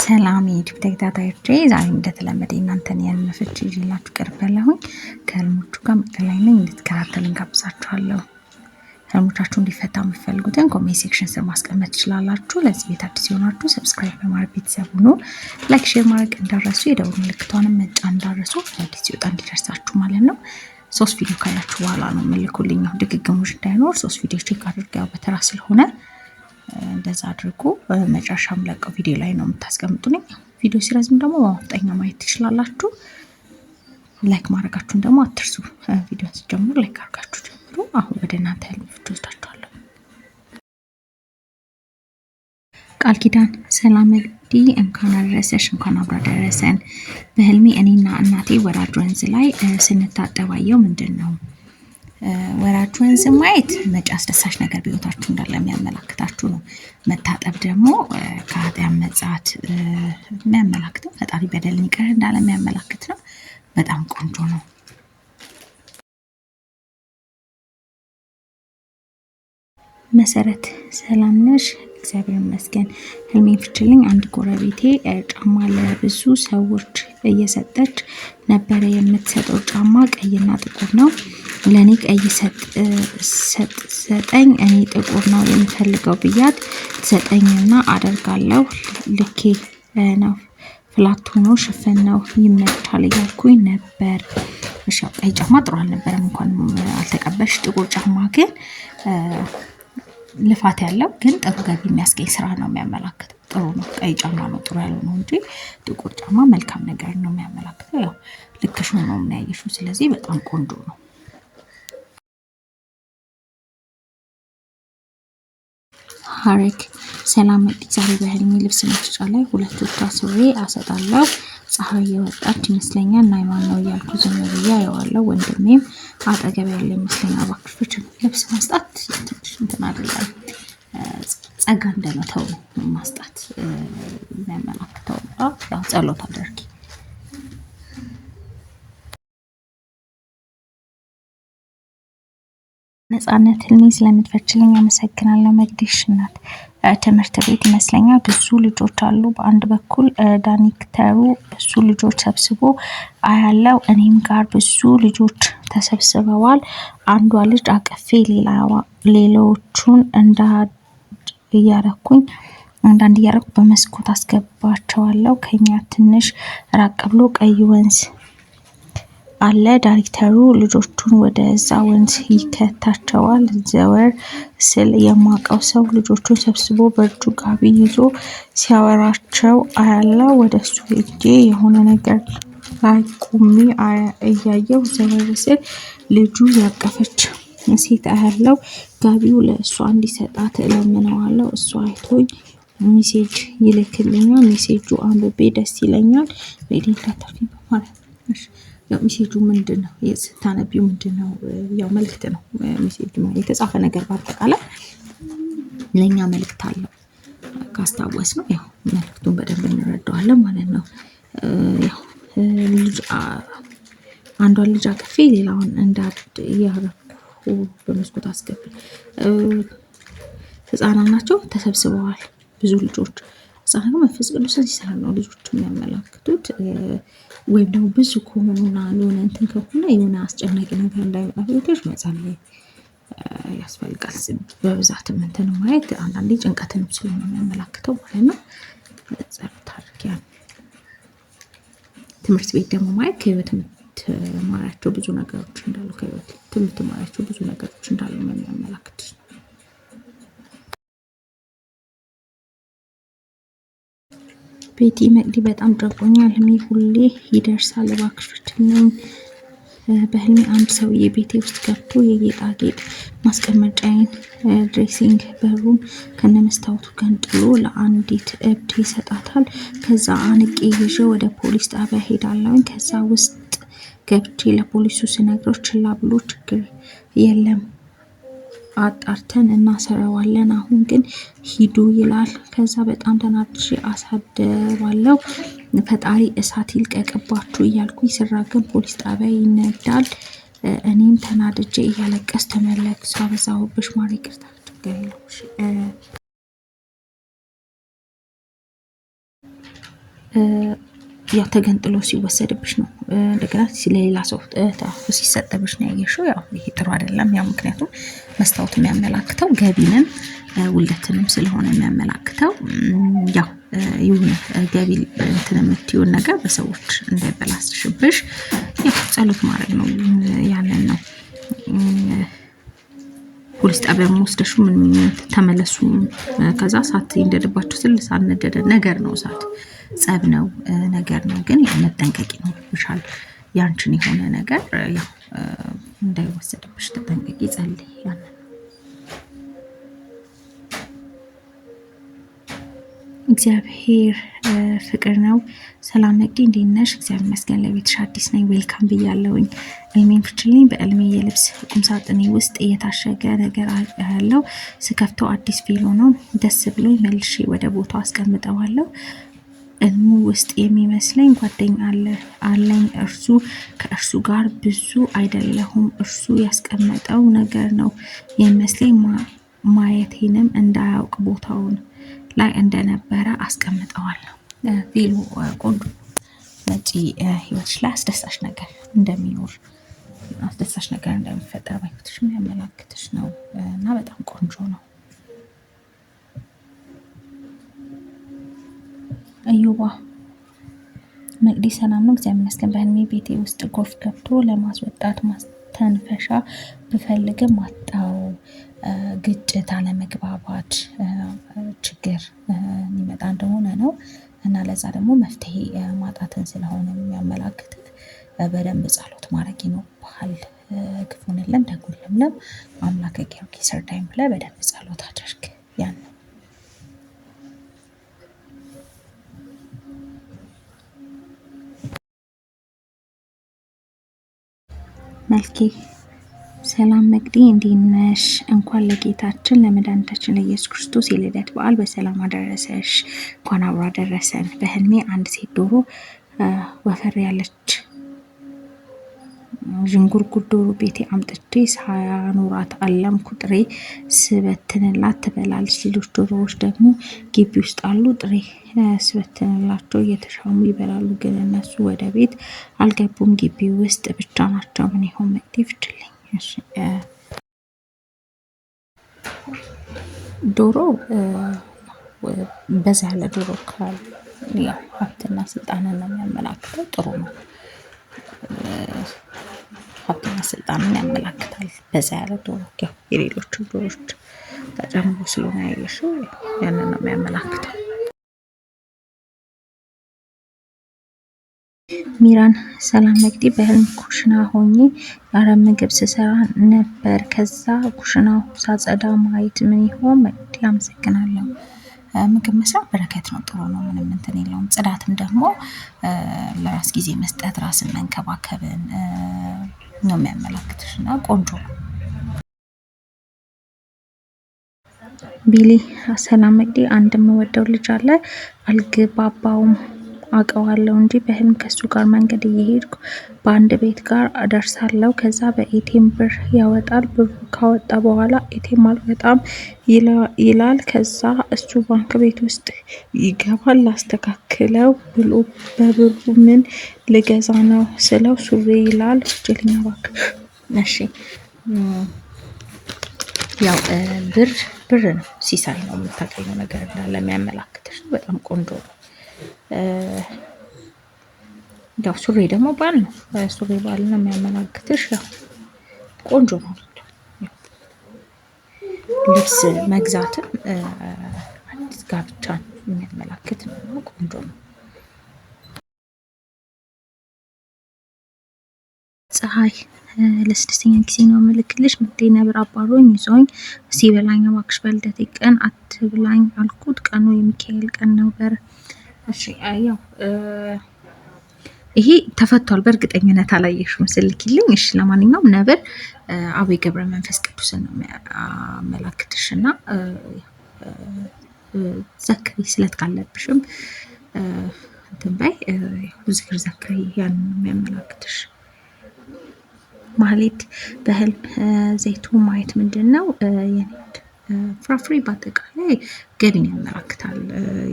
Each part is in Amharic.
ሰላም የዩቲዩብ ተከታታዮቼ ዛሬ እንደተለመደ እናንተን ያንን ፍቺ ይዤላችሁ ቀርቤያለሁኝ። ከህልሞቹ ጋር መቀላይ ነኝ እንድትከታተሉኝ ጋብዛችኋለሁ። ህልሞቻችሁ እንዲፈታ የምትፈልጉትን ኮሜንት ሴክሽን ስር ማስቀመጥ ትችላላችሁ። ለዚህ ቤት አዲስ የሆናችሁ ሰብስክራይብ በማድረግ ቤተሰብ ሁኑ። ላይክ፣ ሼር ማድረግ እንዳረሱ፣ የደውል ምልክቷንም መጫን እንዳረሱ፣ አዲስ ሲወጣ እንዲደርሳችሁ ማለት ነው። 3 ቪዲዮ ካላችሁ በኋላ ነው የምልኩልኝ። ድግግሞሽ እንዳይኖር 3 ቪዲዮ ቼክ አድርገው በተራ ስለሆነ እንደዛ አድርጉ። መጨረሻም ለቀው ቪዲዮ ላይ ነው የምታስቀምጡልኝ። ቪዲዮ ሲረዝም ደግሞ በማፍጠኛ ማየት ትችላላችሁ። ላይክ ማድረጋችሁን ደግሞ አትርሱ። ቪዲዮን ሲጀምሩ ላይክ አድርጋችሁ ጀምሩ። አሁን ወደ እናንተ ህልም ፍቺ ወስዳችኋለሁ። ቃል ኪዳን ሰላም ዲ እንኳን አደረሰሽ፣ እንኳን አብራ ደረሰን። በህልሜ እኔና እናቴ ወራጅ ወንዝ ላይ ስንታጠባየው ምንድን ነው? ወራጅ ወንዝ ማየት መጪ አስደሳች ነገር በህይወታችሁ እንዳለ የሚያመላክታችሁ ነው። መታጠብ ደግሞ ከኃጢአት መጽአት የሚያመላክተው ፈጣሪ በደልን ይቅር እንዳለ የሚያመላክት ነው። በጣም ቆንጆ ነው። መሰረት ሰላም ነሽ? እግዚአብሔር ይመስገን። ህልሜን ፍችልኝ። አንድ ጎረቤቴ ጫማ ለብዙ ሰዎች እየሰጠች ነበረ። የምትሰጠው ጫማ ቀይና ጥቁር ነው። ለእኔ ቀይ ሰጠኝ። እኔ ጥቁር ነው የምፈልገው ብያት ትሰጠኝና አደርጋለሁ። ልኬ ነው ፍላት ሆኖ ሽፍን ነው ይመቻል እያልኩኝ ነበር። እሺ ቀይ ጫማ ጥሩ አልነበረም፣ እንኳን አልተቀበልሽ። ጥቁር ጫማ ግን ልፋት ያለው ግን ጥሩ ገቢ የሚያስገኝ ስራ ነው የሚያመላክተው። ጥሩ ነው። ቀይ ጫማ ነው ጥሩ ያለው ነው እንጂ ጥቁር ጫማ መልካም ነገር ነው የሚያመላክተው። ያው ልክሽ ነው የሚያየሽው። ስለዚህ በጣም ቆንጆ ነው። ሀረግ ሰላም ዛሬ በህልሜ ልብስ መስጫ ላይ 2 ወጣ ሱሪ አሰጣለሁ። ፀሐይ የወጣች ይመስለኛል እና የማን ነው እያልኩ ዝም ብዬ አየዋለሁ። ወንድሜም አጠገብ ያለ ይመስለኛል። እባክሽ ልብስ ማስጣት ትንሽ እንትን አይደለም፣ ጸጋ እንደመተው ማስጣት የሚያመላክተው። ያው ጸሎት አድርጊ። ነፃነት ህልሜ ስለምትፈችልኝ አመሰግናለሁ። መግዲሽ ናት። ትምህርት ቤት ይመስለኛል። ብዙ ልጆች አሉ። በአንድ በኩል ዳይሬክተሩ ብዙ ልጆች ሰብስቦ አያለው። እኔም ጋር ብዙ ልጆች ተሰብስበዋል። አንዷ ልጅ አቀፌ ሌሎቹን አንዳንድ እያረኩ በመስኮት አስገባቸዋለሁ። ከኛ ትንሽ ራቅ ብሎ ቀይ ወንዝ አለ። ዳይሬክተሩ ልጆቹን ወደዛ ወንዝ ይከታቸዋል። ዘወር ስል የማውቀው ሰው ልጆቹን ሰብስቦ በእጁ ጋቢ ይዞ ሲያወራቸው አያለው። ወደሱ ሄጄ የሆነ ነገር ላይ ቆሜ እያየው ዘወር ስል ልጁ ያቀፈች ሴት አያለው። ጋቢው ለእሷ እንዲሰጣት እለምነዋለሁ። እሷ አይቶኝ ሜሴጅ ይልክልኛል። ሜሴጁ አንብቤ ደስ ይለኛል። ሬዲንግ ዳታፊ ማለት ነው። ያው ሜሴጁ ምንድነው? ስታነቢው ምንድነው? ያው መልእክት ነው። ሜሴጁ የተጻፈ ነገር በአጠቃላይ ለኛ መልእክት አለው። ካስታወስ ነው ያው መልእክቱን በደንብ እንረዳዋለን ማለት ነው። ያው ልጅ አንዷን ልጅ አቅፌ ሌላውን እንዳድ እያረኩ በመስኮት አስገብ ህፃናት ናቸው ተሰብስበዋል። ብዙ ልጆች ህፃናት መንፈስ ቅዱስን ሲሰራ ነው ልጆቹ የሚያመላክቱት። ወይም ደግሞ ብዙ ከሆኑና የሆነ እንትን ከሆነ የሆነ አስጨናቂ ነገር እንዳይመጣ ህይወቶች መጸለይ ያስፈልጋል። በብዛትም እንትን ማየት አንዳንዴ ጭንቀትንም ስለሆነ የሚያመላክተው ማለት ነው። ጸሎት አድርጊያለሁ። ትምህርት ቤት ደግሞ ማየት ከህይወት የምትማሪያቸው ብዙ ነገሮች እንዳሉ ከህይወት የምትማሪያቸው ብዙ ነገሮች እንዳሉ ነው የሚያመላክት። ቤቲ መቅዲ በጣም ጨንቆኛል። ህልሜ ሁሌ ይደርሳል። እባክሽ ፍችልኝ። በህልሜ አንድ ሰውዬ ቤቴ ውስጥ ገብቶ የጌጣጌጥ ማስቀመጫዬን ድሬሲንግ በሩን ከነመስታወቱ ገንጥሎ ለአንዲት እብድ ይሰጣታል። ከዛ አንቄ ይዤ ወደ ፖሊስ ጣቢያ ሄዳለሁኝ። ከዛ ውስጥ ገብቼ ለፖሊሱ ስነግረው ችላ ብሎ ችግር የለም አጣርተን እናሰራዋለን፣ አሁን ግን ሂዱ ይላል። ከዛ በጣም ተናድጄ አሳደባለሁ። ፈጣሪ እሳት ይልቀቅባችሁ እያልኩኝ ስራገም ፖሊስ ጣቢያ ይነዳል። እኔም ተናድጄ እያለቀስ ተመለስ አበዛሁብሽ ማሪ ይቅርታ አድርገሽ ያው ተገንጥሎ ሲወሰድብሽ ነው እንደገና ለሌላ ሰው ሲሰጥብሽ ነው ያየሽው። ያው ይሄ ጥሩ አይደለም። ያው ምክንያቱም መስታወት የሚያመላክተው ገቢንም ውልደትንም ስለሆነ የሚያመላክተው ያው የሆነ ገቢ እንትን የምትይውን ነገር በሰዎች እንዳይበላሽብሽ ያው ጸሎት ማድረግ ነው። ያንን ነው ፖሊስ ጣቢያ ወስደሽ ምን ተመለሱ። ከዛ እሳት ይንደድባችሁ ስል ሳነደደ ነገር ነው፣ እሳት ጸብ ነው ነገር ነው። ግን መጠንቀቅ ይኖርብሻል። ያንቺን የሆነ ነገር ያው እንዳይወሰድብሽ ተጠንቀቂ፣ ጸልይ። ያንን እግዚአብሔር ፍቅር ነው። ሰላም ነቂ፣ እንዴት ነሽ? እግዚአብሔር ይመስገን። ለቤትሽ አዲስ ነኝ፣ ዌልካም ብያለሁኝ። እልሜን ፍችልኝ። በእልሜ የልብስ ቁምሳጥኔ ውስጥ እየታሸገ ነገር ያለው ስከፍተው አዲስ ቬሎ ነው። ደስ ብሎኝ መልሼ ወደ ቦታው አስቀምጠዋለሁ። እልሙ ውስጥ የሚመስለኝ ጓደኛ አለኝ። ከእርሱ ጋር ብዙ አይደለሁም። እርሱ ያስቀመጠው ነገር ነው የሚመስለኝ። ማየቴንም እንዳያውቅ ቦታውን ላይ እንደነበረ አስቀምጠዋለሁ። ቬሎ ቆንጆ መጪ ህይወትሽ ላይ አስደሳች ነገር እንደሚኖር፣ አስደሳች ነገር እንደሚፈጠር በህይወትሽ የሚያመላክትሽ ነው እና በጣም ቆንጆ ነው። እዩባ መቅዲ ሰላም ነው፣ እግዚአብሔር ይመስገን። በህልሜ ቤቴ ውስጥ ጎርፍ ገብቶ ለማስወጣት ማስተንፈሻ ብፈልግም አጣው። ግጭት፣ አለመግባባት፣ ችግር የሚመጣ እንደሆነ ነው እና ለዛ ደግሞ መፍትሄ ማጣትን ስለሆነ የሚያመላክት በደንብ ጸሎት ማድረግ ይኖርብሃል። ክፉን የለም ደጉን ለምለም አምላከ ጊዮርጊስ እርዳኝ ብለህ በደንብ ጸሎት አድርግ። ያን መልኬ ሰላም መቅዲ እንዴት ነሽ? እንኳን ለጌታችን ለመድኃኒታችን ለኢየሱስ ክርስቶስ የልደት በዓል በሰላም አደረሰሽ። እንኳን አብሮ አደረሰን። በህልሜ አንድ ሴት ዶሮ ወፈር ያለች ዥንጉርጉር ዶሮ ቤቴ አምጥቼ ሳያኖራት አለምኩ። ጥሬ ስበትንላት ትበላለች። ሌሎች ዶሮዎች ደግሞ ግቢ ውስጥ አሉ። ጥሬ ስበትንላቸው እየተሻሙ ይበላሉ። ግን እነሱ ወደ ቤት አልገቡም። ግቢ ውስጥ ብቻ ናቸው። ምን ይሆን መቅዲ ፍችልኝ። ዶሮ በዛ ያለ ዶሮ ካለ ያው ሀብትና ስልጣንን ነው የሚያመላክተው። ጥሩ ነው። ሀብትና ስልጣንን ያመላክታል። በዛ ያለ ዶሮ ያው የሌሎቹ ዶሮዎች ተጨምሮ ስለሆነ ያየሽው ያንን ነው የሚያመላክተው። ሚራን ሰላም መቅዲ በህልም ኩሽና ሆኜ የአረብ ምግብ ስሰራ ነበር። ከዛ ኩሽናው ሳጸዳ ማየት ምን ይሆን መቅዲ? አመሰግናለሁ። ምግብ መስራት በረከት ነው፣ ጥሩ ነው፣ ምንም እንትን የለውም። ጽዳትም ደግሞ ለራስ ጊዜ መስጠት፣ ራስን መንከባከብን ነው የሚያመላክትሽ እና ቆንጆ ነው። ቢሊ ሰላም መቅዲ አንድ የምወደው ልጅ አለ፣ አልግባባውም አውቀዋለሁ እንጂ በህልም ከሱ ጋር መንገድ እየሄድኩ በአንድ ቤት ጋር እደርሳለሁ። ከዛ በኤቲኤም ብር ያወጣል። ብሩ ካወጣ በኋላ ኤቲኤም አልወጣም ይላል። ከዛ እሱ ባንክ ቤት ውስጥ ይገባል። ላስተካክለው ብሎ በብሩ ምን ልገዛ ነው ስለው ሱሪ ይላል። ፍችልኛ እባክህ። እሺ ያው ብር ነው፣ ሲሳይ ነው፣ የምታገኘው ነገር እንዳለ የሚያመላክትሽ ነው። በጣም ቆንጆ ነው። ያው ሱሪ ደግሞ ባል ነው፣ ሱሪ ባል ነው የሚያመላክትሽ። ያው ቆንጆ ነው። ልብስ መግዛትም አዲስ ጋብቻን የሚያመላክት ነው። ቆንጆ ነው። ፀሐይ ለስድስተኛ ጊዜ ነው ምልክልሽ። ምጤ ነብር አባሮኝ ይዞኝ ሲበላኝ እባክሽ በልደቴ ቀን አትብላኝ አልኩት። ቀኑ የሚካኤል ቀን ነበር። እሺ ያው ይሄ ተፈቷል። በእርግጠኝነት አላየሽውም ስልኪልኝ። እሺ ለማንኛውም ነብር አቡነ ገብረ መንፈስ ቅዱስን ነው የሚያመላክትሽ እና ዘክሪ፣ ስለት ካለብሽም እንትን በይ ዝክር ዘክሪ። ያን ነው የሚያመላክትሽ። ማህሌት በህልም ዘይቱ ማየት ምንድን ነው? የንግድ ፍራፍሬ በአጠቃላይ ገቢን ያመላክታል።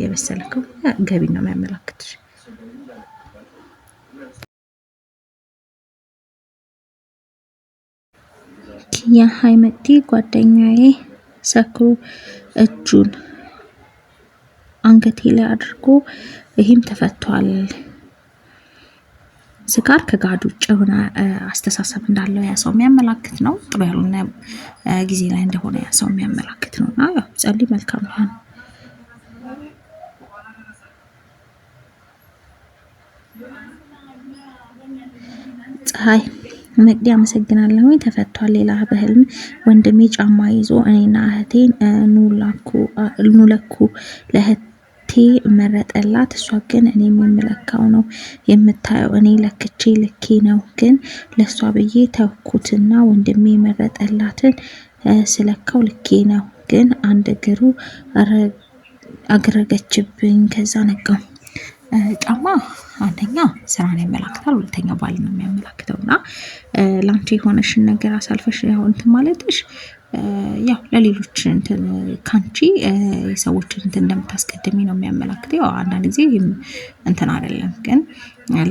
የበሰለ ከሆነ ገቢን ነው የሚያመላክትሽ። የሀይመቲ ጓደኛዬ ሰክሮ እጁን አንገቴ ላይ አድርጎ ይህም ተፈቷል። ስካር ከጋድ ውጭ የሆነ አስተሳሰብ እንዳለው ያ ሰው የሚያመላክት ነው። ጥሩ ያልሆነ ጊዜ ላይ እንደሆነ ያ ሰው የሚያመላክት ነው እና ያው ጸልይ፣ መልካም ይሆን። ፀሐይ መቅዲ አመሰግናለሁ። ተፈቷል። ሌላ በህልም ወንድሜ ጫማ ይዞ እኔና እህቴን ኑለኩ ለእህቴ መረጠላት። እሷ ግን እኔ የምለካው ነው የምታየው፣ እኔ ለክቼ ልኬ ነው ግን ለእሷ ብዬ ተውኩትና ወንድሜ መረጠላትን ስለካው ልኬ ነው ግን አንድ እግሩ አገረገችብኝ። ከዛ ነቃው። ጫማ አንደኛ ስራን ያመላክታል፣ ሁለተኛ ባል ነው የሚያመላክተው እና ላንቺ የሆነሽን ነገር አሳልፈሽ ያው እንትን ማለትሽ ያው ለሌሎች እንትን ካንቺ የሰዎችን እንትን እንደምታስቀድሚ ነው የሚያመላክተው። ያው አንዳንድ ጊዜ እንትን አይደለም ግን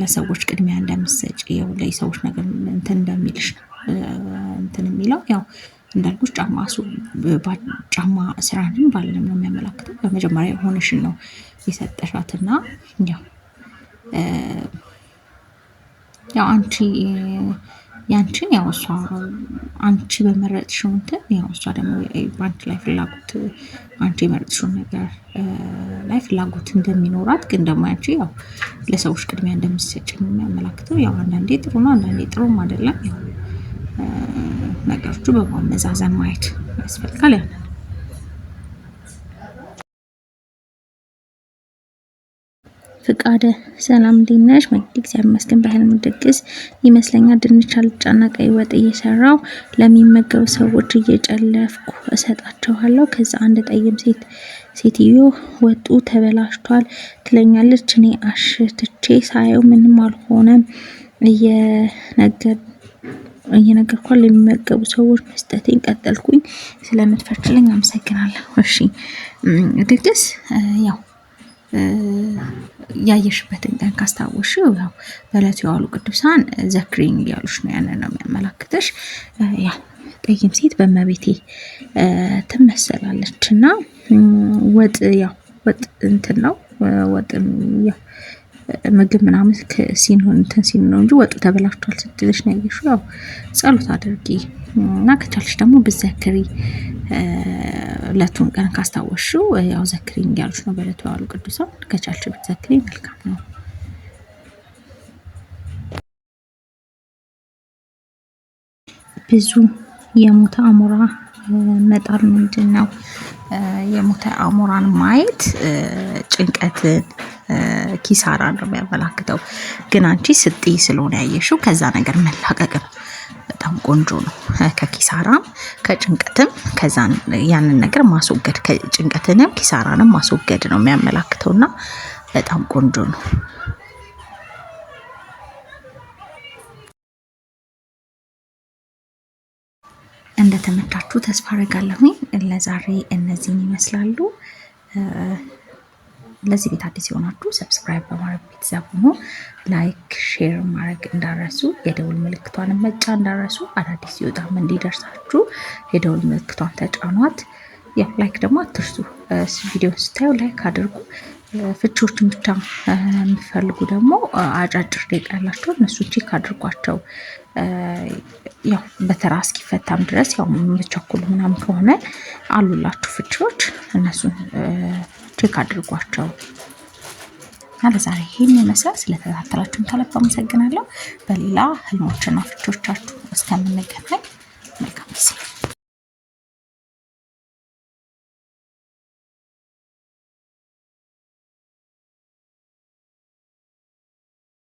ለሰዎች ቅድሚያ እንደምትሰጪ ያው ለሰዎች ነገር እንትን እንደሚልሽ እንትን የሚለው ያው እንዳልኩሽ ጫማ ስራንም ባልንም ነው የሚያመላክተው። በመጀመሪያ የሆነሽን ነው የሰጠሻትና ያው አንቺ ያንቺን ያው እሷ አንቺ በመረጥሽው እንትን ያው እሷ ደግሞ በአንቺ ላይ ፍላጎት አንቺ የመረጥሽውን ነገር ላይ ፍላጎት እንደሚኖራት ግን ደግሞ አንቺ ያው ለሰዎች ቅድሚያ እንደምትሰጪ የሚያመላክተው። ያው አንዳንዴ ጥሩ ነው፣ አንዳንዴ ጥሩም አይደለም። ያው ነገሮቹ በማመዛዘን ማየት ያስፈልጋል። ያንን ፍቃደ ሰላም እንዴት ነሽ? መቅዲ እግዚአብሔር ይመስገን። በህልም ድግስ ይመስለኛል ድንች አልጫና ቀይ ወጥ እየሰራው ለሚመገቡ ሰዎች እየጨለፍኩ እሰጣቸዋለሁ። ከዛ አንድ ጠይም ሴትዮ ወጡ ተበላሽቷል ትለኛለች። እኔ አሽትቼ ሳየው ምንም አልሆነም። እየነገርኳል ለሚመገቡ ሰዎች መስጠቴን ቀጠልኩኝ። ስለምትፈችልኝ አመሰግናለሁ። እሺ ድግስ ያው ያየሽበትን ቀን ካስታወስሽው ያው በዕለቱ የዋሉ ቅዱሳን ዘክሪኝ እያሉሽ ነው። ያንን ነው የሚያመላክተሽ። ያው ጠይም ሴት በእመቤቴ ትመሰላለች እና ወጥ እንትን ነው ወጥ ያው ምግብ ምናምን ሲሆን እንትን ሲል ነው እንጂ ወጡ ተበላሽቷል ስትልሽ ነው ያየሽው። ያው ጸሎት አድርጊ እና ከቻልሽ ደግሞ ብትዘክሪ ዕለቱን ቀን ካስታወስሽው ያው ዘክሪኝ እያሉሽ ነው በዕለቱ የዋሉ ቅዱሳን። ከቻልሽ ብትዘክሪ መልካም ነው። ብዙ የሞተ አሞራ መጣል ምንድን ነው? የሞተ አሞራን ማየት ጭንቀትን ኪሳራ ነው የሚያመላክተው። ግን አንቺ ስትይ ስለሆነ ያየሽው ከዛ ነገር መላቀቅ ነው። በጣም ቆንጆ ነው። ከኪሳራም ከጭንቀትም ከዛን ያንን ነገር ማስወገድ ከጭንቀትንም ኪሳራንም ማስወገድ ነው የሚያመላክተውና በጣም ቆንጆ ነው። እንደተመቻችሁ ተስፋ አደርጋለሁኝ። ለዛሬ እነዚህን ይመስላሉ። ለዚህ ቤት አዲስ የሆናችሁ ሰብስክራይብ በማድረግ ቤተሰብ ሁኑ። ላይክ ሼር ማድረግ እንዳረሱ፣ የደውል ምልክቷን መጫ እንዳረሱ። አዳዲስ ሲወጣም እንዲደርሳችሁ የደውል ምልክቷን ተጫኗት። ያው ላይክ ደግሞ አትርሱ። ቪዲዮ ስታዩ ላይክ አድርጉ። ፍቺዎችን ብቻ የምትፈልጉ ደግሞ አጫጭር ደቂቃ ያላቸው እነሱ ቼክ አድርጓቸው። ያው በተራ እስኪፈታም ድረስ ያው የምትቸኩሉ ምናምን ከሆነ አሉላችሁ ፍቺዎች፣ እነሱን ቼክ አድርጓቸው። ለዛሬ ይህን ይመስላል። ስለተከታተላችሁን ከልብ አመሰግናለሁ። በሌላ ህልሞችና ፍቺዎቻችሁ እስከምንገናኝ